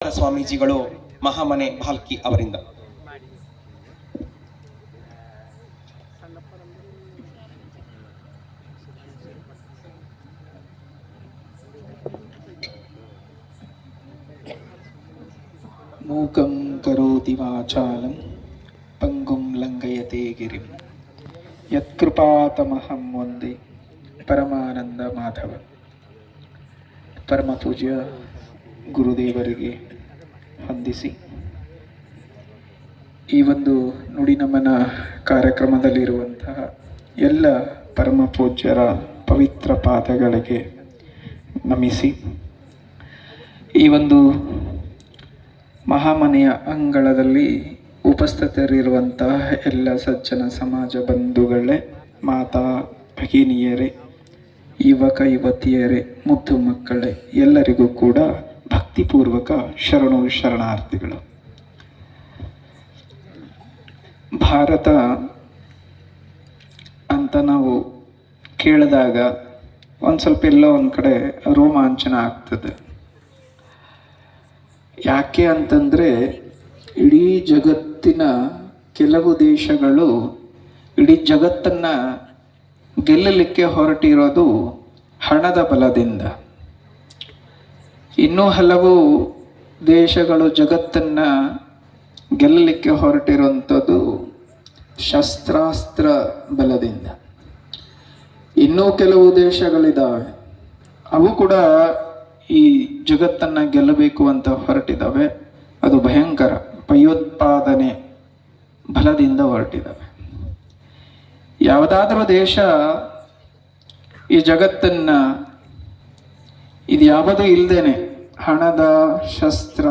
ಸ್ವಾಮೀಜಿಗಳು ಮಹಾಮನೆ ಭಾಲ್ಕಿ ಅವರಿಂದ. ಮೂಕಂ ಕರೋತಿ ವಾಚಾಲಂ ಪಂಗುಂ ಲಂಘಯತೆ ಗಿರಿಂ ಯತ್ಕೃಪಾತಮಹಂ ವಂದೇ ಪರಮಾನಂದ ಮಾಧವ. ಪರಮ ಪೂಜ್ಯ ಗುರುದೇವರಿಗೆ ವಂದಿಸಿ ಈ ಒಂದು ನುಡಿನಮನ ಕಾರ್ಯಕ್ರಮದಲ್ಲಿರುವಂತಹ ಎಲ್ಲ ಪರಮ ಪೂಜ್ಯರ ಪವಿತ್ರ ಪಾದಗಳಿಗೆ ನಮಿಸಿ, ಈ ಒಂದು ಮಹಾಮನೆಯ ಅಂಗಳದಲ್ಲಿ ಉಪಸ್ಥಿತರಿರುವಂತಹ ಎಲ್ಲ ಸಜ್ಜನ ಸಮಾಜ ಬಂಧುಗಳೇ, ಮಾತಾ ಭಗಿನಿಯರೇ, ಯುವಕ ಯುವತಿಯರೇ, ಮುದ್ದು ಮಕ್ಕಳೇ, ಎಲ್ಲರಿಗೂ ಕೂಡ ಭಕ್ತಿಪೂರ್ವಕ ಶರಣಾರ್ಥಿಗಳು. ಭಾರತ ಅಂತ ನಾವು ಕೇಳಿದಾಗ ಒಂದು ಸ್ವಲ್ಪ ಎಲ್ಲೋ ಒಂದು ಕಡೆ ರೋಮಾಂಚನ ಆಗ್ತದೆ. ಯಾಕೆ ಅಂತಂದರೆ, ಇಡೀ ಜಗತ್ತಿನ ಕೆಲವು ದೇಶಗಳು ಇಡೀ ಜಗತ್ತನ್ನು ಗೆಲ್ಲಲಿಕ್ಕೆ ಹೊರಟಿರೋದು ಹಣದ ಬಲದಿಂದ. ಇನ್ನೂ ಹಲವು ದೇಶಗಳು ಜಗತ್ತನ್ನು ಗೆಲ್ಲಲಿಕ್ಕೆ ಹೊರಟಿರುವಂಥದ್ದು ಶಸ್ತ್ರಾಸ್ತ್ರ ಬಲದಿಂದ. ಇನ್ನೂ ಕೆಲವು ದೇಶಗಳಿದ್ದಾವೆ, ಅವು ಕೂಡ ಈ ಜಗತ್ತನ್ನು ಗೆಲ್ಲಬೇಕು ಅಂತ ಹೊರಟಿದ್ದಾವೆ. ಅದು ಭಯಂಕರ ಭಯೋತ್ಪಾದನೆ ಬಲದಿಂದ ಹೊರಟಿದ್ದಾವೆ. ಯಾವುದಾದ್ರೂ ದೇಶ ಈ ಜಗತ್ತನ್ನು ಇದು ಯಾವುದೂ ಇಲ್ಲದೇನೆ, ಹಣದ ಶಸ್ತ್ರ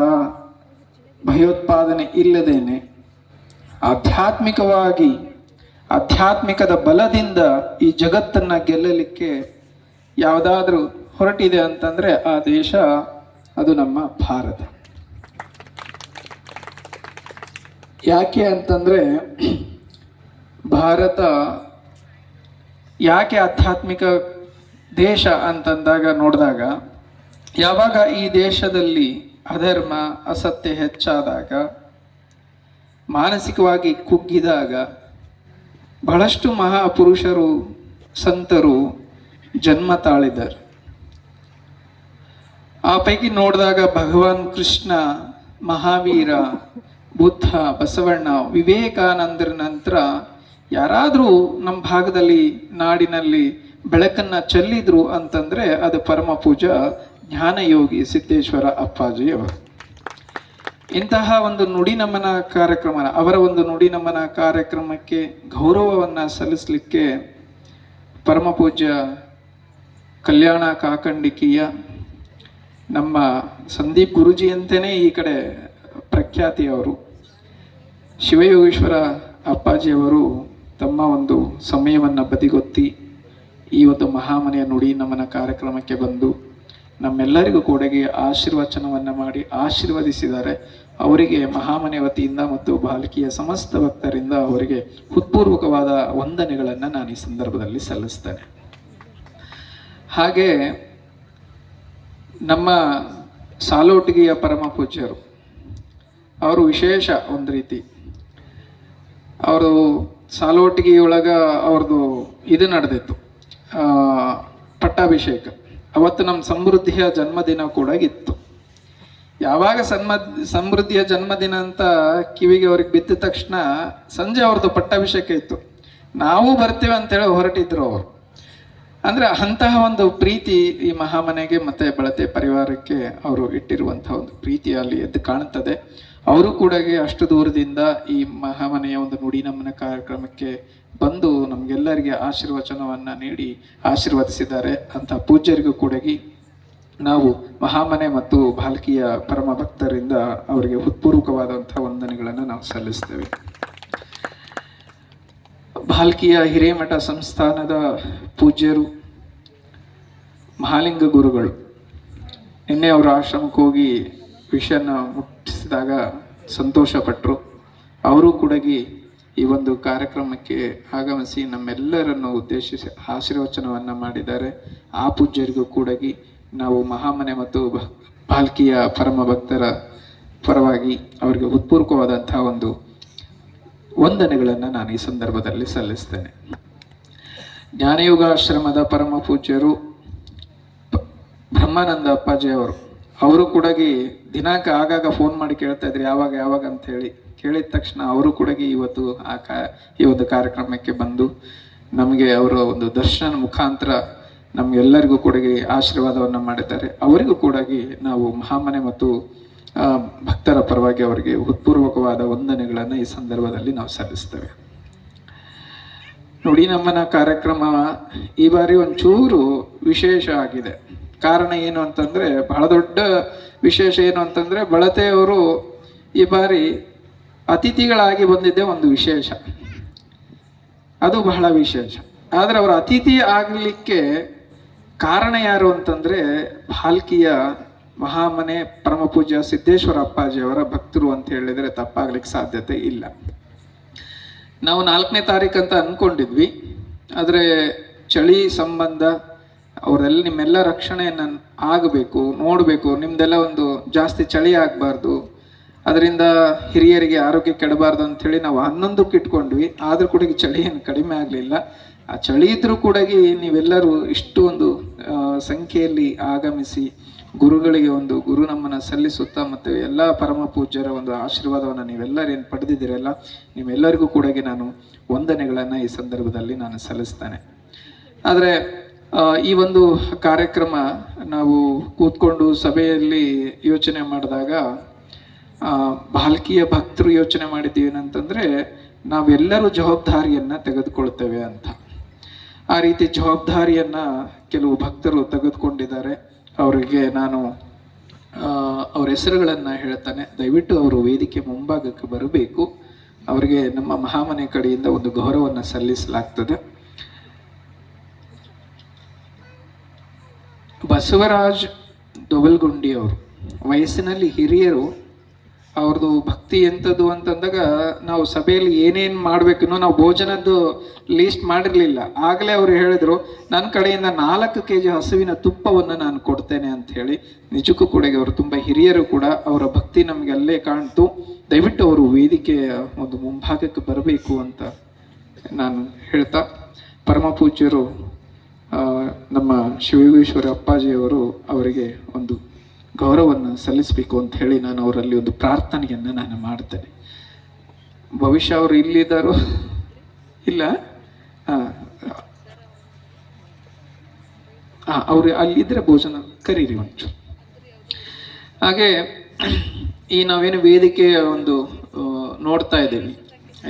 ಭಯೋತ್ಪಾದನೆ ಇಲ್ಲದೇನೆ ಆಧ್ಯಾತ್ಮಿಕದ ಬಲದಿಂದ ಈ ಜಗತ್ತನ್ನು ಗೆಲ್ಲಲಿಕ್ಕೆ ಯಾವುದಾದ್ರೂ ಹೊರಟಿದೆ ಅಂತಂದರೆ ಆ ದೇಶ ಅದು ನಮ್ಮ ಭಾರತ. ಯಾಕೆ ಅಂತಂದರೆ, ಭಾರತ ಯಾಕೆ ಆಧ್ಯಾತ್ಮಿಕ ದೇಶ ಅಂತಂದಾಗ ನೋಡಿದಾಗ, ಯಾವಾಗ ಈ ದೇಶದಲ್ಲಿ ಅಧರ್ಮ ಅಸತ್ಯ ಹೆಚ್ಚಾದಾಗ, ಮಾನಸಿಕವಾಗಿ ಕುಗ್ಗಿದಾಗ ಬಹಳಷ್ಟು ಮಹಾಪುರುಷರು ಸಂತರು ಜನ್ಮ ತಾಳಿದರು. ಆ ಪೈಕಿ ನೋಡಿದಾಗ ಭಗವಾನ್ ಕೃಷ್ಣ, ಮಹಾವೀರ, ಬುದ್ಧ, ಬಸವಣ್ಣ, ವಿವೇಕಾನಂದರ ನಂತರ ಯಾರಾದರೂ ನಮ್ಮ ಭಾಗದಲ್ಲಿ ನಾಡಿನಲ್ಲಿ ಬೆಳಕನ್ನು ಚೆಲ್ಲಿದ್ರು ಅಂತಂದರೆ ಅದು ಪರಮ ಪೂಜ್ಯ ಜ್ಞಾನಯೋಗಿ ಸಿದ್ದೇಶ್ವರ ಅಪ್ಪಾಜಿಯವರು. ಇಂತಹ ಒಂದು ನುಡಿನಮನ ಕಾರ್ಯಕ್ರಮ, ಅವರ ಒಂದು ನುಡಿನಮನ ಕಾರ್ಯಕ್ರಮಕ್ಕೆ ಗೌರವವನ್ನು ಸಲ್ಲಿಸಲಿಕ್ಕೆ ಪರಮ ಪೂಜ್ಯ ಕಲ್ಯಾಣ ಕಾಕಂಡಿಕಿಯ ನಮ್ಮ ಸಂದೀಪ್ ಗುರುಜಿ ಅಂತಲೇ ಈ ಕಡೆ ಪ್ರಖ್ಯಾತಿಯವರು, ಶಿವಯೋಗೀಶ್ವರ ಅಪ್ಪಾಜಿಯವರು ತಮ್ಮ ಒಂದು ಸಮಯವನ್ನು ಬದಿಗೊತ್ತಿ ಈ ಒಂದು ಮಹಾಮನೆಯ ನುಡಿ ನಮನ ಕಾರ್ಯಕ್ರಮಕ್ಕೆ ಬಂದು ನಮ್ಮೆಲ್ಲರಿಗೂ ಕೂಡಗೆ ಆಶೀರ್ವಚನವನ್ನು ಮಾಡಿ ಆಶೀರ್ವದಿಸಿದ್ದಾರೆ. ಅವರಿಗೆ ಮಹಾಮನೆ ವತಿಯಿಂದ ಮತ್ತು ಬಾಲ್ಕಿಯ ಸಮಸ್ತ ಭಕ್ತರಿಂದ ಅವರಿಗೆ ಹೃತ್ಪೂರ್ವಕವಾದ ವಂದನೆಗಳನ್ನು ನಾನು ಈ ಸಂದರ್ಭದಲ್ಲಿ ಸಲ್ಲಿಸ್ತೇನೆ. ಹಾಗೆ ನಮ್ಮ ಸಾಲೋಟಿಗೆಯ ಪರಮ ಪೂಜ್ಯರು, ಅವರು ವಿಶೇಷ ಒಂದು ರೀತಿ, ಅವರು ಸಾಲೋಟಿಗೆಯೊಳಗೆ ಅವ್ರದ್ದು ಇದು ನಡೆದಿತ್ತು, ಪಟ್ಟಾಭಿಷೇಕ. ಅವತ್ತು ನಮ್ಮ ಸಮೃದ್ಧಿಯ ಜನ್ಮದಿನ ಕೂಡ ಇತ್ತು. ಯಾವಾಗ ಸಮೃದ್ಧಿಯ ಜನ್ಮದಿನ ಅಂತ ಕಿವಿಗೆ ಅವ್ರಿಗೆ ಬಿದ್ದ ತಕ್ಷಣ ಸಂಜೆ ಅವ್ರದ್ದು ಪಟ್ಟಾಭಿಷೇಕ ಇತ್ತು. ನಾವು ಬರ್ತೇವೆ ಅಂತೇಳಿ ಹೊರಟಿದ್ರು ಅವರು. ಅಂದರೆ ಅಂತಹ ಒಂದು ಪ್ರೀತಿ ಈ ಮಹಾಮನೆಗೆ ಮತ್ತು ಬಳತೆ ಪರಿವಾರಕ್ಕೆ ಅವರು ಇಟ್ಟಿರುವಂತಹ ಒಂದು ಪ್ರೀತಿ ಅಲ್ಲಿ ಎದ್ದು ಕಾಣುತ್ತದೆ. ಅವರು ಕೂಡ ಅಷ್ಟು ದೂರದಿಂದ ಈ ಮಹಾಮನೆಯ ಒಂದು ನುಡಿ ನಮನ ಕಾರ್ಯಕ್ರಮಕ್ಕೆ ಬಂದು ನಮಗೆಲ್ಲರಿಗೆ ಆಶೀರ್ವಚನವನ್ನು ನೀಡಿ ಆಶೀರ್ವದಿಸಿದ್ದಾರೆ ಅಂತ ಪೂಜ್ಯರಿಗೂ ಕೂಡ ನಾವು ಮಹಾಮನೆ ಮತ್ತು ಬಾಲ್ಕಿಯ ಪರಮ ಭಕ್ತರಿಂದ ಅವರಿಗೆ ಹೃತ್ಪೂರ್ವಕವಾದಂಥ ವಂದನೆಗಳನ್ನು ನಾವು ಸಲ್ಲಿಸ್ತೇವೆ. ಬಾಲ್ಕಿಯ ಹಿರೇಮಠ ಸಂಸ್ಥಾನದ ಪೂಜ್ಯರು ಮಹಾಲಿಂಗ ಗುರುಗಳು ನಿನ್ನೆ ಅವರ ಆಶ್ರಮಕ್ಕೆ ಹೋಗಿ ವಿಷಯನ ಮುಟ್ಟಿಸಿದಾಗ ಸಂತೋಷಪಟ್ಟರು. ಅವರು ಕೂಡ ಈ ಒಂದು ಕಾರ್ಯಕ್ರಮಕ್ಕೆ ಆಗಮಿಸಿ ನಮ್ಮೆಲ್ಲರನ್ನು ಉದ್ದೇಶಿಸಿ ಆಶೀರ್ವಚನವನ್ನು ಮಾಡಿದ್ದಾರೆ. ಆ ಪೂಜ್ಯರಿಗೂ ಕೂಡ ನಾವು ಮಹಾಮನೆ ಮತ್ತು ಪಾಲ್ಕಿಯ ಪರಮ ಭಕ್ತರ ಪರವಾಗಿ ಅವರಿಗೆ ಹೃತ್ಪೂರ್ವಕವಾದಂತಹ ಒಂದು ವಂದನೆಗಳನ್ನು ನಾನು ಈ ಸಂದರ್ಭದಲ್ಲಿ ಸಲ್ಲಿಸ್ತೇನೆ. ಜ್ಞಾನಯೋಗಾಶ್ರಮದ ಪರಮ ಪೂಜ್ಯರು ಬ್ರಹ್ಮಾನಂದ ಅಪ್ಪಾಜಿ ಅವರು ಕೂಡ ದಿನಾಂಕ ಆಗಾಗ ಫೋನ್ ಮಾಡಿ ಕೇಳ್ತಾ ಇದ್ರು ಯಾವಾಗ ಅಂತ ಹೇಳಿ. ಕೇಳಿದ ತಕ್ಷಣ ಅವರು ಕೂಡ ಇವತ್ತು ಈ ಒಂದು ಕಾರ್ಯಕ್ರಮಕ್ಕೆ ಬಂದು ನಮಗೆ ಅವರ ಒಂದು ದರ್ಶನ ಮುಖಾಂತರ ನಮ್ಗೆಲ್ಲರಿಗೂ ಕೂಡ ಆಶೀರ್ವಾದವನ್ನು ಮಾಡಿದ್ದಾರೆ. ಅವರಿಗೂ ಕೂಡ ನಾವು ಮಹಾಮನೆ ಮತ್ತು ಭಕ್ತರ ಪರವಾಗಿ ಅವರಿಗೆ ಹೃತ್ಪೂರ್ವಕವಾದ ವಂದನೆಗಳನ್ನು ಈ ಸಂದರ್ಭದಲ್ಲಿ ನಾವು ಸಲ್ಲಿಸ್ತೇವೆ. ನೋಡಿ, ನಮ್ಮನ ಕಾರ್ಯಕ್ರಮ ಈ ಬಾರಿ ಒಂಚೂರು ವಿಶೇಷ ಆಗಿದೆ. ಕಾರಣ ಏನು ಅಂತಂದ್ರೆ, ಬಹಳ ದೊಡ್ಡ ವಿಶೇಷ ಏನು ಅಂತಂದ್ರೆ, ಬಳತೆಯವರು ಈ ಬಾರಿ ಅತಿಥಿಗಳಾಗಿ ಬಂದಿದ್ದೇ ಒಂದು ವಿಶೇಷ. ಅದು ಬಹಳ ವಿಶೇಷ. ಆದ್ರೆ ಅವರು ಅತಿಥಿ ಆಗಲಿಕ್ಕೆ ಕಾರಣ ಯಾರು ಅಂತಂದ್ರೆ, ಭಾಲ್ಕಿಯ ಮಹಾಮನೆ ಪರಮ ಪೂಜ್ಯ ಸಿದ್ದೇಶ್ವರ ಅಪ್ಪಾಜಿಯವರ ಭಕ್ತರು ಅಂತ ಹೇಳಿದ್ರೆ ತಪ್ಪಾಗ್ಲಿಕ್ಕೆ ಸಾಧ್ಯತೆ ಇಲ್ಲ. ನಾವು 4ನೇ ತಾರೀಕು ಅಂತ ಅನ್ಕೊಂಡಿದ್ವಿ. ಆದರೆ ಚಳಿ ಸಂಬಂಧ ಅವರೆಲ್ಲ ನಿಮ್ಮೆಲ್ಲ ರಕ್ಷಣೆಯನ್ನು ಆಗಬೇಕು, ನೋಡಬೇಕು, ನಿಮ್ದೆಲ್ಲ ಒಂದು ಜಾಸ್ತಿ ಚಳಿ ಆಗಬಾರ್ದು, ಅದರಿಂದ ಹಿರಿಯರಿಗೆ ಆರೋಗ್ಯ ಕೆಡಬಾರ್ದು ಅಂಥೇಳಿ ನಾವು 11ಕ್ಕೆ ಇಟ್ಕೊಂಡ್ವಿ. ಆದರೂ ಕೂಡ ಚಳಿ ಏನು ಕಡಿಮೆ ಆಗಲಿಲ್ಲ. ಆ ಚಳಿ ಇದ್ರೂ ಕೂಡ ನೀವೆಲ್ಲರೂ ಇಷ್ಟು ಒಂದು ಸಂಖ್ಯೆಯಲ್ಲಿ ಆಗಮಿಸಿ ಗುರುಗಳಿಗೆ ಒಂದು ಗುರುನಮನ ಸಲ್ಲಿಸುತ್ತಾ ಮತ್ತು ಎಲ್ಲ ಪರಮ ಪೂಜ್ಯರ ಒಂದು ಆಶೀರ್ವಾದವನ್ನು ನೀವೆಲ್ಲರೂ ಏನು ಪಡೆದಿದ್ದೀರಲ್ಲ, ನಿಮ್ಮೆಲ್ಲರಿಗೂ ಕೂಡ ನಾನು ವಂದನೆಗಳನ್ನು ಈ ಸಂದರ್ಭದಲ್ಲಿ ನಾನು ಸಲ್ಲಿಸ್ತೇನೆ. ಆದರೆ ಈ ಒಂದು ಕಾರ್ಯಕ್ರಮ ನಾವು ಕೂತ್ಕೊಂಡು ಸಭೆಯಲ್ಲಿ ಯೋಚನೆ ಮಾಡಿದಾಗ ಭಾಲ್ಕಿಯ ಭಕ್ತರು ಯೋಚನೆ ಮಾಡಿದ್ದೀವಿ ಏನಂತಂದ್ರೆ, ನಾವೆಲ್ಲರೂ ಜವಾಬ್ದಾರಿಯನ್ನ ತೆಗೆದುಕೊಳ್ತೇವೆ ಅಂತ. ಆ ರೀತಿ ಜವಾಬ್ದಾರಿಯನ್ನ ಕೆಲವು ಭಕ್ತರು ತೆಗೆದುಕೊಂಡಿದ್ದಾರೆ. ಅವರಿಗೆ ನಾನು ಅವ್ರ ಹೆಸರುಗಳನ್ನ ಹೇಳ್ತಾನೆ. ದಯವಿಟ್ಟು ಅವರು ವೇದಿಕೆ ಮುಂಭಾಗಕ್ಕೆ ಬರಬೇಕು. ಅವರಿಗೆ ನಮ್ಮ ಮಹಾಮನೆ ಕಡೆಯಿಂದ ಒಂದು ಗೌರವವನ್ನು ಸಲ್ಲಿಸಲಾಗ್ತದೆ. ಬಸವರಾಜ್ ದೊಬಲ್ಗುಂಡಿ ಅವರು ವಯಸ್ಸಿನಲ್ಲಿ ಹಿರಿಯರು. ಅವ್ರದ್ದು ಭಕ್ತಿ ಎಂಥದ್ದು ಅಂತಂದಾಗ ನಾವು ಸಭೆಯಲ್ಲಿ ಏನೇನು ಮಾಡಬೇಕು, ನಾವು ಭೋಜನದ್ದು ಲೀಸ್ಟ್ ಮಾಡಿರಲಿಲ್ಲ. ಆಗಲೇ ಅವರು ಹೇಳಿದ್ರು, ನನ್ನ ಕಡೆಯಿಂದ 4 kg ಹಸುವಿನ ತುಪ್ಪವನ್ನು ನಾನು ಕೊಡ್ತೇನೆ ಅಂತ ಹೇಳಿ. ನಿಜಕ್ಕೂ ಕೂಡ ಅವರು ತುಂಬ ಹಿರಿಯರು ಕೂಡ. ಅವರ ಭಕ್ತಿ ನಮಗೆ ಅಲ್ಲೇ ಕಾಣ್ತು. ದಯವಿಟ್ಟು ಅವರು ವೇದಿಕೆಯ ಒಂದು ಮುಂಭಾಗಕ್ಕೆ ಬರಬೇಕು ಅಂತ ನಾನು ಹೇಳ್ತಾ, ಪರಮ ಪೂಜ್ಯರು ನಮ್ಮ ಶಿವಯೋಗೇಶ್ವರ ಅಪ್ಪಾಜಿಯವರು ಅವರಿಗೆ ಒಂದು ಗೌರವವನ್ನು ಸಲ್ಲಿಸಬೇಕು ಅಂತ ಹೇಳಿ ನಾನು ಅವರಲ್ಲಿ ಒಂದು ಪ್ರಾರ್ಥನೆಯನ್ನು ನಾನು ಮಾಡ್ತೇನೆ. ಭವಿಷ್ಯ ಅವರು ಇಲ್ಲಿದ್ದಾರೋ ಇಲ್ಲ, ಅವರು ಅಲ್ಲಿದ್ರೆ ಭೋಜನ ಕರೀರಿ ಒಂಚೂರು. ಹಾಗೆ ಈ ನಾವೇನು ವೇದಿಕೆಯ ಒಂದು ನೋಡ್ತಾ ಇದ್ದೀವಿ,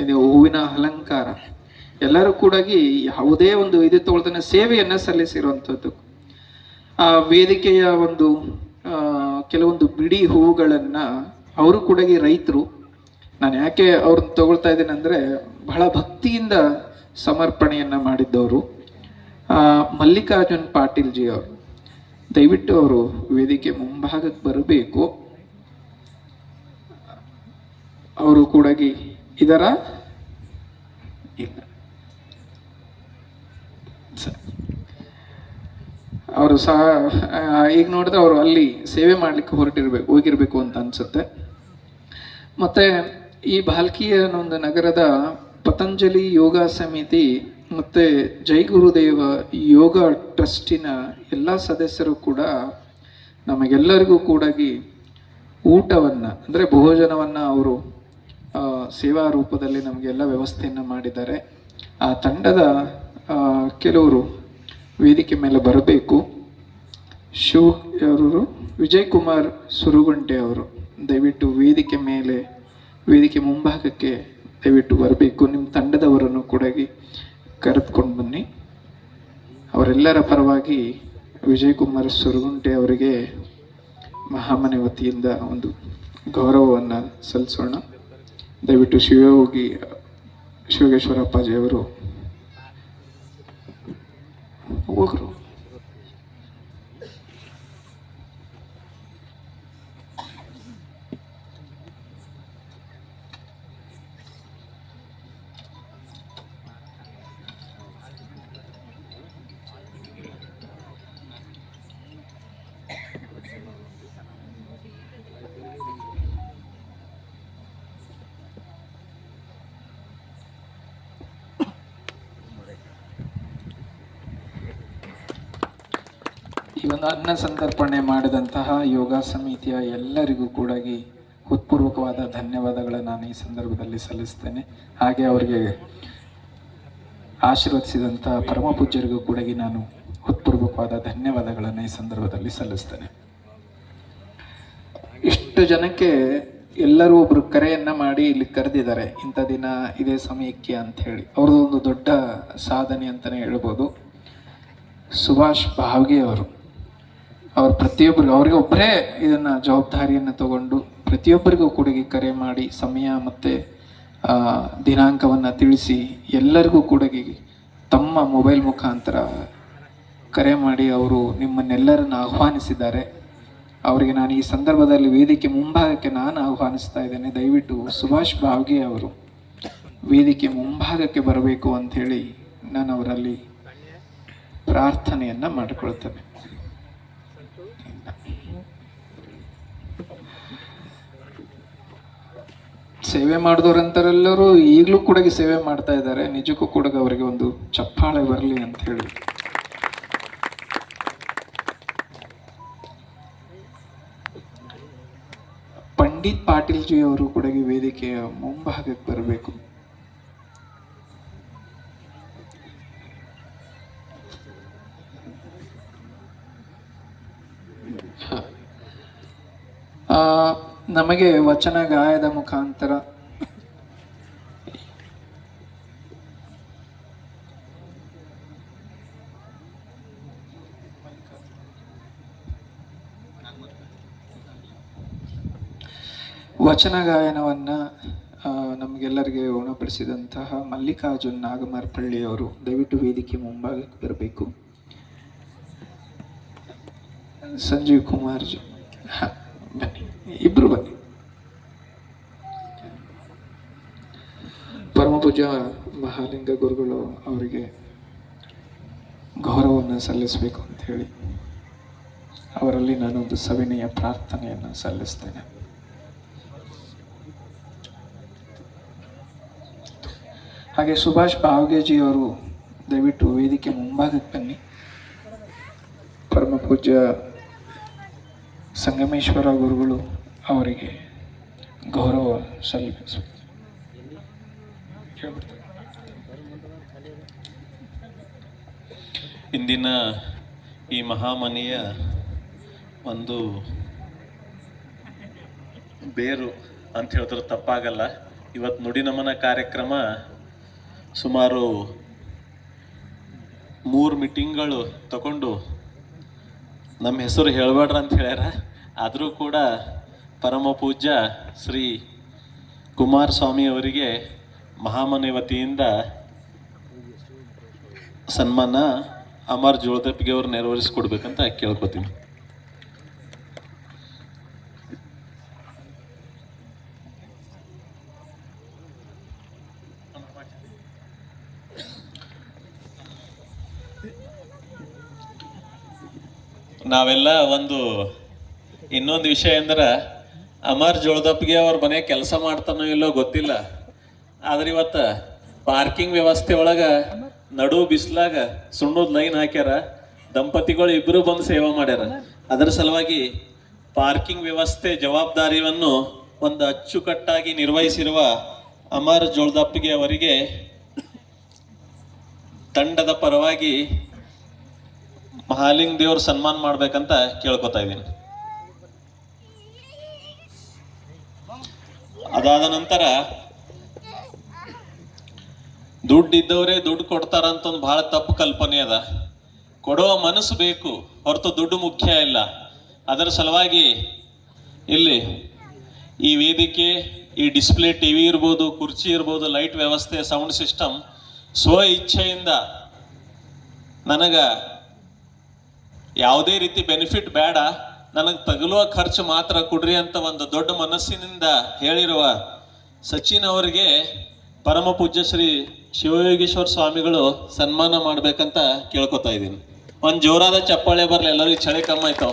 ಇದು ಹೂವಿನ ಅಲಂಕಾರ, ಎಲ್ಲರೂ ಕೂಡ ಯಾವುದೇ ಒಂದು ಇದು ತಗೊಳ್ತಾನೆ ಸೇವೆಯನ್ನು ಸಲ್ಲಿಸಿರುವಂಥದ್ದು. ಆ ವೇದಿಕೆಯ ಒಂದು ಕೆಲವೊಂದು ಬಿಡಿ ಹೂವುಗಳನ್ನ ಅವರು ಕೂಡ ರೈತರು. ನಾನು ಯಾಕೆ ಅವ್ರನ್ನ ತಗೊಳ್ತಾ ಇದ್ದೇನೆ ಅಂದರೆ, ಬಹಳ ಭಕ್ತಿಯಿಂದ ಸಮರ್ಪಣೆಯನ್ನ ಮಾಡಿದ್ದವರು ಮಲ್ಲಿಕಾರ್ಜುನ್ ಪಾಟೀಲ್ ಜಿ ಅವರು. ದಯವಿಟ್ಟು ಅವರು ವೇದಿಕೆ ಮುಂಭಾಗಕ್ಕೆ ಬರಬೇಕು. ಅವರು ಕೂಡ ಇದರ ಇಲ್ಲ ಅವರು ಸಹ ಈಗ ನೋಡಿದ್ರೆ ಅವರು ಅಲ್ಲಿ ಸೇವೆ ಮಾಡಲಿಕ್ಕೆ ಹೋಗಿರ್ಬೇಕು ಅಂತ ಅನ್ಸುತ್ತೆ. ಮತ್ತೆ ಈ ಭಾಲ್ಕಿಯ ಒಂದು ನಗರದ ಪತಂಜಲಿ ಯೋಗ ಸಮಿತಿ ಮತ್ತೆ ಜೈ ಗುರುದೇವ ಯೋಗ ಟ್ರಸ್ಟಿನ ಎಲ್ಲ ಸದಸ್ಯರು ಕೂಡ ನಮಗೆಲ್ಲರಿಗೂ ಕೂಡ ಊಟವನ್ನ ಅಂದ್ರೆ ಭೋಜನವನ್ನ ಅವರು ಸೇವಾ ರೂಪದಲ್ಲಿ ನಮಗೆಲ್ಲ ವ್ಯವಸ್ಥೆಯನ್ನು ಮಾಡಿದ್ದಾರೆ. ಆ ತಂಡದ ಕೆಲವರು ವೇದಿಕೆ ಮೇಲೆ ಬರಬೇಕು. ಅವರು ವಿಜಯ್ ಕುಮಾರ್ ಸುರುಗುಂಟೆ ಅವರು ದಯವಿಟ್ಟು ವೇದಿಕೆ ಮುಂಭಾಗಕ್ಕೆ ದಯವಿಟ್ಟು ಬರಬೇಕು. ನಿಮ್ಮ ತಂಡದವರನ್ನು ಕೂಡ ಕರೆದುಕೊಂಡು ಬನ್ನಿ. ಅವರೆಲ್ಲರ ಪರವಾಗಿ ವಿಜಯ್ ಕುಮಾರ್ ಸುರುಗುಂಟೆ ಅವರಿಗೆ ಮಹಾಮನೆ ವತಿಯಿಂದ ಒಂದು ಗೌರವವನ್ನು ಸಲ್ಲಿಸೋಣ. ದಯವಿಟ್ಟು ಶಿವಯೋಗೇಶ್ವರ ಅಪ್ಪಾಜಿ ಅವರು ಹೋಗರು. ಒಂದು ಅನ್ನ ಸಂತರ್ಪಣೆ ಮಾಡಿದಂತಹ ಯೋಗ ಸಮಿತಿಯ ಎಲ್ಲರಿಗೂ ಕೂಡ ಹೃತ್ಪೂರ್ವಕವಾದ ಧನ್ಯವಾದಗಳನ್ನು ನಾನು ಈ ಸಂದರ್ಭದಲ್ಲಿ ಸಲ್ಲಿಸ್ತೇನೆ. ಹಾಗೆ ಅವರಿಗೆ ಆಶೀರ್ವದಿಸಿದಂತಹ ಪರಮ ಪೂಜ್ಯರಿಗೂ ಕೂಡ ನಾನು ಹೃತ್ಪೂರ್ವಕವಾದ ಧನ್ಯವಾದಗಳನ್ನು ಈ ಸಂದರ್ಭದಲ್ಲಿ ಸಲ್ಲಿಸ್ತೇನೆ. ಇಷ್ಟು ಜನಕ್ಕೆ ಎಲ್ಲರೂ ಒಬ್ರು ಕರೆಯನ್ನ ಮಾಡಿ ಇಲ್ಲಿ ಕರೆದಿದ್ದಾರೆ, ಇಂಥ ದಿನ ಇದೇ ಸಮಯಕ್ಕೆ ಅಂತ ಹೇಳಿ. ಅವ್ರದ್ದು ಒಂದು ದೊಡ್ಡ ಸಾಧನೆ ಅಂತಾನೆ ಹೇಳ್ಬೋದು. ಸುಭಾಷ್ ಭಾವ್ಗೆ ಅವರು ಪ್ರತಿಯೊಬ್ಬರಿಗೂ, ಅವರಿಗೆ ಒಬ್ಬರೇ ಇದನ್ನ ಜವಾಬ್ದಾರಿಯನ್ನು ತಗೊಂಡು ಪ್ರತಿಯೊಬ್ಬರಿಗೂ ಕೂಡ ಕರೆ ಮಾಡಿ ಸಮಯ ಮತ್ತೆ ದಿನಾಂಕವನ್ನು ತಿಳಿಸಿ ಎಲ್ಲರಿಗೂ ಕೂಡ ತಮ್ಮ ಮೊಬೈಲ್ ಮುಖಾಂತರ ಕರೆ ಮಾಡಿ ಅವರು ನಿಮ್ಮನ್ನೆಲ್ಲರನ್ನು ಆಹ್ವಾನಿಸಿದ್ದಾರೆ. ಅವರಿಗೆ ನಾನು ಈ ಸಂದರ್ಭದಲ್ಲಿ ವೇದಿಕೆ ಮುಂಭಾಗಕ್ಕೆ ನಾನು ಆಹ್ವಾನಿಸ್ತಾ ಇದ್ದೇನೆ. ದಯವಿಟ್ಟು ಸುಭಾಷ್ ಭಾವ್ಗೆ ಅವರು ವೇದಿಕೆ ಮುಂಭಾಗಕ್ಕೆ ಬರಬೇಕು ಅಂತ ಹೇಳಿ ನಾನು ಅವರಲ್ಲಿ ಪ್ರಾರ್ಥನೆಯನ್ನ ಮಾಡಿಕೊಳ್ತೇನೆ. ಸೇವೆ ಮಾಡಿದವರಂತರೆಲ್ಲರೂ ಈಗಲೂ ಕೂಡ ಸೇವೆ ಮಾಡ್ತಾ ಇದ್ದಾರೆ. ನಿಜಕ್ಕೂ ಕೂಡ ಅವರಿಗೆ ಒಂದು ಚಪ್ಪಾಳೆ ಬರಲಿ ಅಂತ ಹೇಳಿ. ಪಂಡಿತ್ ಪಾಟೀಲ್ ಜಿ ಅವರು ಕೂಡ ವೇದಿಕೆಯ ಮುಂಭಾಗಕ್ಕೆ ಬರಬೇಕು. ನಮಗೆ ವಚನ ಗಾಯದ ಮುಖಾಂತರ ವಚನ ಗಾಯನವನ್ನ ನಮಗೆಲ್ಲರಿಗೆ ಉಣಪಡಿಸಿದಂತಹ ಮಲ್ಲಿಕಾರ್ಜುನ್ ನಾಗಮಾರ್ಪಳ್ಳಿಯವರು ದಯವಿಟ್ಟು ವೇದಿಕೆ ಮುಂಭಾಗಕ್ಕೆ ಬರಬೇಕು. ಸಂಜೀವ್ ಕುಮಾರ್ ಜಿ, ಬನ್ನಿ, ಇಬ್ರು ಬನ್ನಿ. ಪರಮ ಪೂಜ್ಯ ಮಹಾಲಿಂಗ ಗುರುಗಳು ಅವರಿಗೆ ಗೌರವವನ್ನು ಸಲ್ಲಿಸಬೇಕು ಅಂತ ಹೇಳಿ ಅವರಲ್ಲಿ ನಾನೊಂದು ಸವಿನಯ ಪ್ರಾರ್ಥನೆಯನ್ನು ಸಲ್ಲಿಸ್ತೇನೆ. ಹಾಗೆ ಸುಭಾಷ್ ಭಾವ್ಗೆಜಿ ಅವರು ದಯವಿಟ್ಟು ವೇದಿಕೆ ಮುಂಭಾಗಕ್ಕೆ ಬನ್ನಿ. ಪರಮ ಪೂಜ್ಯ ಸಂಗಮೇಶ್ವರ ಗುರುಗಳು ಅವರಿಗೆ ಗೌರವ ಸಲ್ಲಿಸಬೇಕು. ಇಂದಿನ ಈ ಮಹಾಮನೆಯ ಒಂದು ಬೇರು ಅಂತ ಹೇಳಿದ್ರೆ ತಪ್ಪಾಗಲ್ಲ. ಇವತ್ತು ನುಡಿ ನಮನ ಕಾರ್ಯಕ್ರಮ ಸುಮಾರು 3 ಮೀಟಿಂಗ್ಗಳು ತಗೊಂಡು ನಮ್ಮ ಹೆಸರು ಹೇಳಬೇಡ್ರ ಅಂತ ಹೇಳ್ಯಾರ. ಆದರೂ ಕೂಡ ಪರಮ ಪೂಜ್ಯ ಶ್ರೀ ಕುಮಾರಸ್ವಾಮಿ ಅವರಿಗೆ ಮಹಾಮನೆ ವತಿಯಿಂದ ಸನ್ಮಾನ ಅಮರ್ ಜೋಳದಪ್ಪಿಗೆ ಅವರು ನೆರವೇರಿಸಿಕೊಡ್ಬೇಕಂತ ಕೇಳ್ಕೊತೀನಿ. ನಾವೆಲ್ಲ ಇನ್ನೊಂದು ವಿಷಯ ಅಂದ್ರೆ ಅಮರ್ ಜೋಳದಪ್ಪಿಗೆ ಅವ್ರ ಮನೆ ಕೆಲಸ ಮಾಡ್ತಾನೋ ಇಲ್ಲೋ ಗೊತ್ತಿಲ್ಲ, ಆದ್ರೆ ಇವತ್ತು ಪಾರ್ಕಿಂಗ್ ವ್ಯವಸ್ಥೆ ಒಳಗ ನಡು ಬಿಸ್ಲಾಗ ಸುಣ್ಣದ ಲೈನ್ ಹಾಕ್ಯಾರ. ದಂಪತಿಗಳು ಇಬ್ಬರು ಬಂದು ಸೇವೆ ಮಾಡ್ಯಾರ. ಅದರ ಸಲುವಾಗಿ ಪಾರ್ಕಿಂಗ್ ವ್ಯವಸ್ಥೆ ಜವಾಬ್ದಾರಿಯನ್ನು ಒಂದು ಅಚ್ಚುಕಟ್ಟಾಗಿ ನಿರ್ವಹಿಸಿರುವ ಅಮರ್ ಜೋಳದಪ್ಪಿಗೆ ಅವರಿಗೆ ತಂಡದ ಪರವಾಗಿ ಮಹಾಲಿಂಗ ದೇವ್ರ ಸನ್ಮಾನ ಮಾಡ್ಬೇಕಂತ ಕೇಳ್ಕೊತಾ ಇದ್ದೀನಿ. ಅದಾದ ನಂತರ ದುಡ್ಡು ಇದ್ದವರೇ ದುಡ್ಡು ಕೊಡ್ತಾರಂತ ಒಂದು ಬಹಳ ತಪ್ಪು ಕಲ್ಪನೆ ಅದ. ಕೊಡೋ ಮನಸ್ಸು ಬೇಕು ಹೊರತು ದುಡ್ಡು ಮುಖ್ಯ ಇಲ್ಲ. ಅದರ ಸಲುವಾಗಿ ಇಲ್ಲಿ ಈ ವೇದಿಕೆ, ಈ ಡಿಸ್ಪ್ಲೇ ಟಿವಿ ಇರ್ಬೋದು, ಕುರ್ಚಿ ಇರ್ಬೋದು, ಲೈಟ್ ವ್ಯವಸ್ಥೆ, ಸೌಂಡ್ ಸಿಸ್ಟಮ್ ಸ್ವ ಇಚ್ಛೆಯಿಂದ ನನಗ ಯಾವುದೇ ರೀತಿ ಬೆನಿಫಿಟ್ ಬೇಡ, ನನಗೆ ತಗುಲುವ ಖರ್ಚು ಮಾತ್ರ ಕೊಡ್ರಿ ಅಂತ ಒಂದು ದೊಡ್ಡ ಮನಸ್ಸಿನಿಂದ ಹೇಳಿರುವ ಸಚಿನ್ ಅವರಿಗೆ ಪರಮ ಪೂಜ್ಯ ಶ್ರೀ ಶಿವಯೋಗೀಶ್ವರ ಸ್ವಾಮಿಗಳು ಸನ್ಮಾನ ಮಾಡ್ಬೇಕಂತ ಕೇಳ್ಕೊತಾ ಇದ್ದೀನಿ. ಒಂದು ಜೋರಾದ ಚಪ್ಪಾಳೆ ಬರ್ಲಿ, ಎಲ್ಲರಿಗೂ ಚಳಿ ಕಮ್ಮಿ ಆಯ್ತಾವ.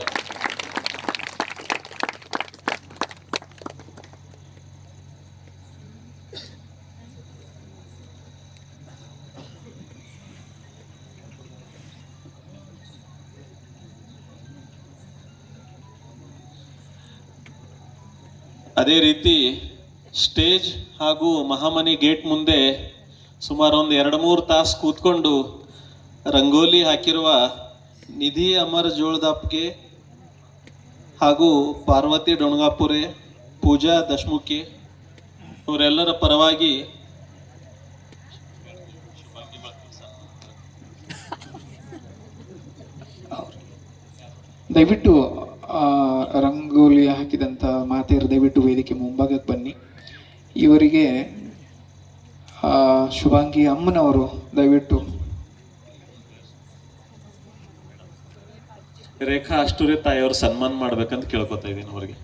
ಅದೇ ರೀತಿ ಸ್ಟೇಜ್ ಹಾಗೂ ಮಹಾಮನಿ ಗೇಟ್ ಮುಂದೆ ಸುಮಾರು ಒಂದು 2-3 ತಾಸು ಕೂತ್ಕೊಂಡು ರಂಗೋಲಿ ಹಾಕಿರುವ ನಿಧಿ ಅಮರ್ ಜೋಳದಾಪ್ಗೆ ಹಾಗೂ ಪಾರ್ವತಿ ಡೊಣಗಾಪುರೆ, ಪೂಜಾ ದಶಮುಖಿ ಇವರೆಲ್ಲರ ಪರವಾಗಿ ದಯವಿಟ್ಟು ರಂಗೋಲಿ ಹಾಕಿದಂಥ ಮಾತೆಯರು ದಯವಿಟ್ಟು ವೇದಿಕೆ ಮುಂಭಾಗಕ್ಕೆ ಬನ್ನಿ. ಇವರಿಗೆ ಶುಭಾಂಗಿ ಅಮ್ಮನವರು ದಯವಿಟ್ಟು. ರೇಖಾ ಅಷ್ಟೂರಿ ತಾಯಿಯವರು ಸನ್ಮಾನ ಮಾಡ್ಬೇಕಂತ ಕೇಳ್ಕೊತಾ ಇದ್ದೀನಿ ಅವ್ರಿಗೆ.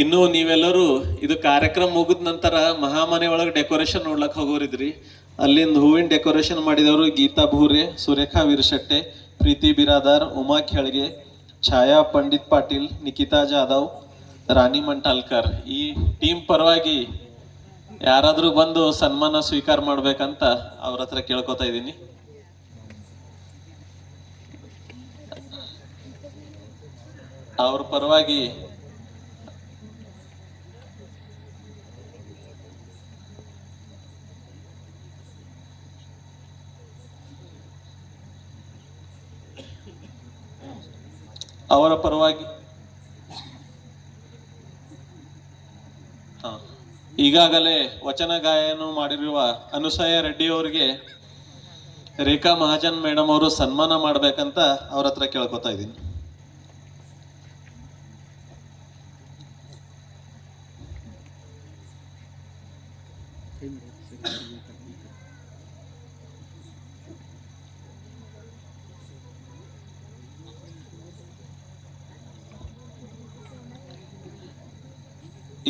ಇನ್ನು ನೀವೆಲ್ಲರೂ ಇದು ಕಾರ್ಯಕ್ರಮ ಮುಗಿದ ನಂತರ ಮಹಾಮನೆ ಒಳಗೆ ಡೆಕೋರೇಷನ್ ನೋಡ್ಲಕ್ ಹೋಗೋರಿದ್ರಿ. ಅಲ್ಲಿಂದ ಹೂವಿನ ಡೆಕೋರೇಷನ್ ಮಾಡಿದವರು ಗೀತಾ ಭೂರೆ, ಸುರೇಖಾ ವೀರಶೆಟ್ಟೆ, ಪ್ರೀತಿ ಬಿರಾದಾರ್, ಉಮಾ ಖೇಳ್ಗೆ, ಛಾಯಾ ಪಂಡಿತ್ ಪಾಟೀಲ್, ನಿಖಿತಾ ಜಾಧವ್, ರಾಣಿ ಮಂಟಾಲ್ಕರ್. ಈ ಟೀಮ್ ಪರವಾಗಿ ಯಾರಾದ್ರೂ ಬಂದು ಸನ್ಮಾನ ಸ್ವೀಕಾರ ಮಾಡ್ಬೇಕಂತ ಅವ್ರ ಹತ್ರ ಕೇಳ್ಕೊತಾ ಇದ್ದೀನಿ. ಅವ್ರ ಪರವಾಗಿ ಈಗಾಗಲೇ ವಚನ ಗಾಯನ ಮಾಡಿರುವ ಅನುಸೂಯ ರೆಡ್ಡಿ ಅವರಿಗೆ ರೇಖಾ ಮಹಾಜನ್ ಮೇಡಮ್ ಅವರು ಸನ್ಮಾನ ಮಾಡ್ಬೇಕಂತ ಅವ್ರ ಹತ್ರ ಕೇಳ್ಕೊತಾ ಇದ್ದೀನಿ.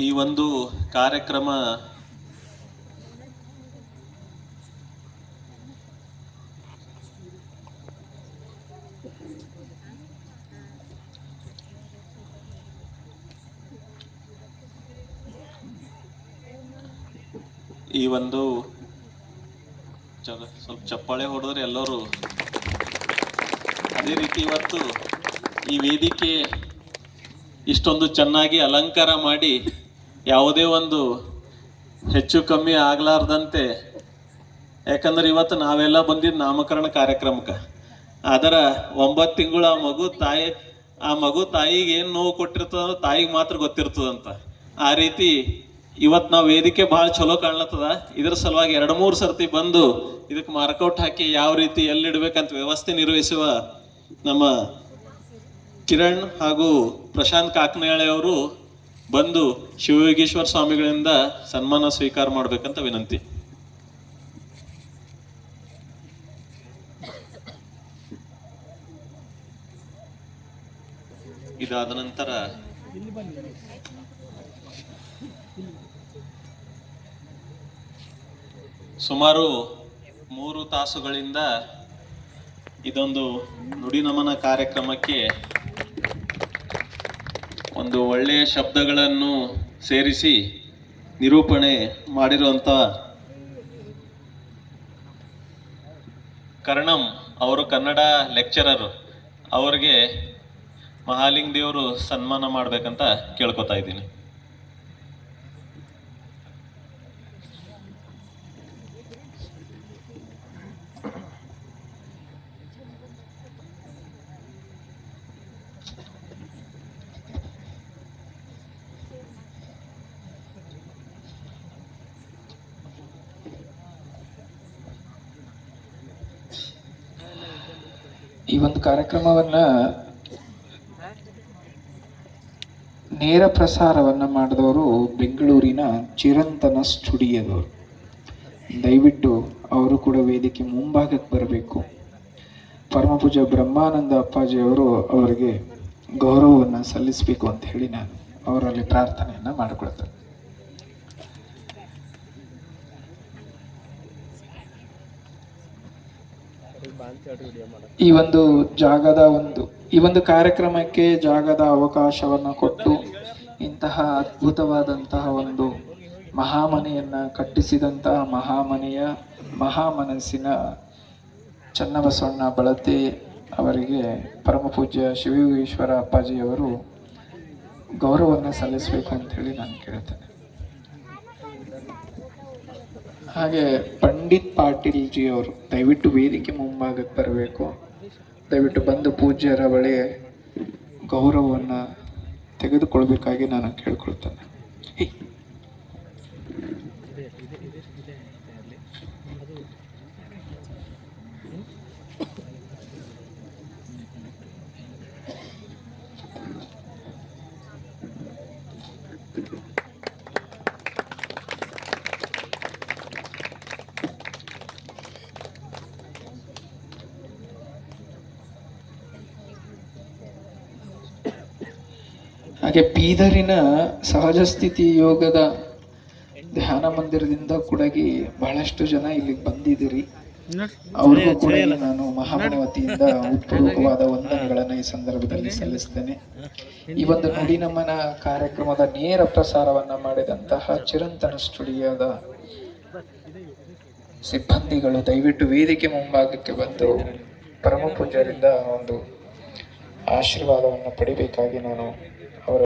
ಈ ಒಂದು ಕಾರ್ಯಕ್ರಮ ಸ್ವಲ್ಪ ಚಪ್ಪಾಳೆ ಹೊಡೆದ್ರೆ ಎಲ್ಲರೂ. ಅದೇ ರೀತಿ ಇವತ್ತು ಈ ವೇದಿಕೆ ಇಷ್ಟೊಂದು ಚೆನ್ನಾಗಿ ಅಲಂಕಾರ ಮಾಡಿ ಯಾವುದೇ ಒಂದು ಹೆಚ್ಚು ಕಮ್ಮಿ ಆಗ್ಲಾರ್ದಂತೆ, ಯಾಕಂದ್ರೆ ಇವತ್ತು ನಾವೆಲ್ಲ ಬಂದಿದ್ದು ನಾಮಕರಣ ಕಾರ್ಯಕ್ರಮಕ್ಕೆ. ಅದರ 9 ತಿಂಗಳು ಆ ಮಗು ತಾಯಿಗೆ ಏನು ನೋವು ಕೊಟ್ಟಿರ್ತದ ತಾಯಿಗೆ ಮಾತ್ರ ಗೊತ್ತಿರ್ತದಂತ. ಆ ರೀತಿ ಇವತ್ತು ನಾವು ವೇದಿಕೆ ಭಾಳ ಚಲೋ ಕಾಣ್ಲತ್ತದ. ಇದ್ರ ಸಲುವಾಗಿ 2-3 ಸರ್ತಿ ಬಂದು ಇದಕ್ಕೆ ಮಾರ್ಕೌಟ್ ಹಾಕಿ ಯಾವ ರೀತಿ ಎಲ್ಲಿಡ್ಬೇಕಂತ ವ್ಯವಸ್ಥೆ ನಿರ್ವಹಿಸುವ ನಮ್ಮ ಕಿರಣ್ ಹಾಗೂ ಪ್ರಶಾಂತ್ ಕಾಕನಹಳ್ಳಿ ಅವರು ಬಂದು ಶಿವಯೋಗೀಶ್ವರ ಸ್ವಾಮಿಗಳಿಂದ ಸನ್ಮಾನ ಸ್ವೀಕಾರ ಮಾಡ್ಬೇಕಂತ ವಿನಂತಿ. ಇದಾದ ನಂತರ ಸುಮಾರು 3 ತಾಸುಗಳಿಂದ ಇದೊಂದು ನುಡಿ ನಮನ ಕಾರ್ಯಕ್ರಮಕ್ಕೆ ಒಂದು ಒಳ್ಳೆಯ ಶಬ್ದಗಳನ್ನು ಸೇರಿಸಿ ನಿರೂಪಣೆ ಮಾಡಿರುವಂಥ ಕರ್ಣಂ ಅವರು ಕನ್ನಡ ಲೆಕ್ಚರರು, ಅವರಿಗೆ ಮಹಾಲಿಂಗ ದೇವರು ಸನ್ಮಾನ ಮಾಡ್ಬೇಕಂತ ಕೇಳ್ಕೊತಾ ಇದ್ದೀನಿ. ಈ ಒಂದು ಕಾರ್ಯಕ್ರಮವನ್ನ ನೇರ ಪ್ರಸಾರವನ್ನ ಮಾಡಿದವರು ಬೆಂಗಳೂರಿನ ಚಿರಂತನ ಸ್ಟುಡಿಯೋದವರು. ದಯವಿಟ್ಟು ಅವರು ಕೂಡ ವೇದಿಕೆ ಮುಂಭಾಗಕ್ಕೆ ಬರಬೇಕು. ಪರಮಪೂಜ್ಯ ಬ್ರಹ್ಮಾನಂದ ಅಪ್ಪಾಜಿ ಅವರು ಅವರಿಗೆ ಗೌರವವನ್ನು ಸಲ್ಲಿಸಬೇಕು ಅಂತ ಹೇಳಿ ನಾನು ಅವರಲ್ಲಿ ಪ್ರಾರ್ಥನೆಯನ್ನ ಮಾಡಿಕೊಳ್ತೇನೆ. ಈ ಒಂದು ಕಾರ್ಯಕ್ರಮಕ್ಕೆ ಜಾಗದ ಅವಕಾಶವನ್ನ ಕೊಟ್ಟು ಇಂತಹ ಅದ್ಭುತವಾದಂತಹ ಒಂದು ಮಹಾಮನೆಯನ್ನ ಕಟ್ಟಿಸಿದಂತಹ ಮಹಾಮನಸ್ಸಿನ ಚನ್ನಬಸವಣ್ಣ ಬಳತೆ ಅವರಿಗೆ ಪರಮಪೂಜ್ಯ ಶಿವಯೋಗೀಶ್ವರ ಅಪ್ಪಾಜಿಯವರು ಗೌರವವನ್ನು ಸಲ್ಲಿಸಬೇಕು ಅಂತೇಳಿ ನಾನು ಕೇಳ್ತೇನೆ. ಹಾಗೆ ಪಂಡಿತ್ ಪಾಟೀಲ್ ಜಿ ಅವರು ದಯವಿಟ್ಟು ವೇದಿಕೆ ಮುಂಭಾಗಕ್ಕೆ ಬರಬೇಕು. ದಯವಿಟ್ಟು ಬಂದು ಪೂಜ್ಯರ ಬಳಿ ಗೌರವವನ್ನು ತೆಗೆದುಕೊಳ್ಬೇಕಾಗಿ ನಾನು ಕೇಳ್ಕೊಳ್ತೇನೆ. ಹಾಗೆ ಬೀದರಿನ ಸಹಜ ಸ್ಥಿತಿ ಯೋಗದ ಧ್ಯಾನ ಮಂದಿರದಿಂದ ಕೂಡ ಬಹಳಷ್ಟು ಜನ ಇಲ್ಲಿಗೆ ಬಂದಿದ್ದೀರಿ. ಅವ್ರಿಗೂ ಕೂಡ ನಾನು ಮಹಾಮನೆ ವತಿಯಿಂದ ಉತ್ಪೂರ್ವಕವಾದ ವಂದನೆಗಳನ್ನು ಈ ಸಂದರ್ಭದಲ್ಲಿ ಸಲ್ಲಿಸ್ತೇನೆ. ಈ ಒಂದು ನುಡಿ ನಮನ ಕಾರ್ಯಕ್ರಮದ ನೇರ ಪ್ರಸಾರವನ್ನ ಮಾಡಿದಂತಹ ಚಿರಂತನ ಸ್ಟುಡಿಯೋದ ಸಿಬ್ಬಂದಿಗಳು ದಯವಿಟ್ಟು ವೇದಿಕೆ ಮುಂಭಾಗಕ್ಕೆ ಬಂದು ಪರಮ ಪೂಜ್ಯರಿಂದ ಒಂದು ಆಶೀರ್ವಾದವನ್ನು ಪಡಿಬೇಕಾಗಿ ನಾನು